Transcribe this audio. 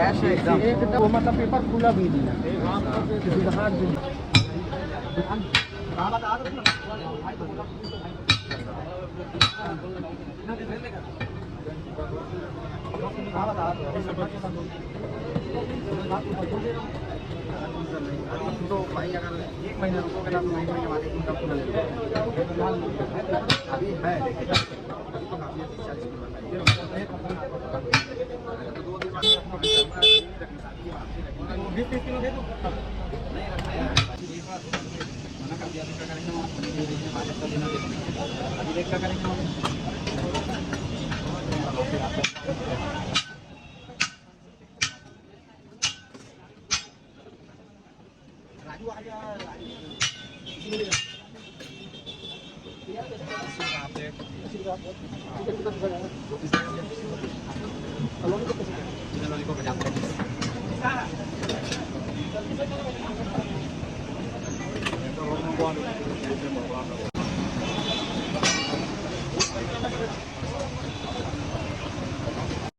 Fresh है एकदम। वो मतलब पेपर खुला भी नहीं है किसी का हाथ भी तो भाई अगर 1 महीना रुकोगे ना तो 1 महीने बाद इनका पूरा ले लो। अभी है लेकिन अभी तो काफी 40 किलो है। तो 2 दिन बाद वो 20 किलो दे दो। नहीं रखना है मना कर दिया तो क्या करेंगे हम अभी देख क्या करेंगे हम। राजू आ जा राजू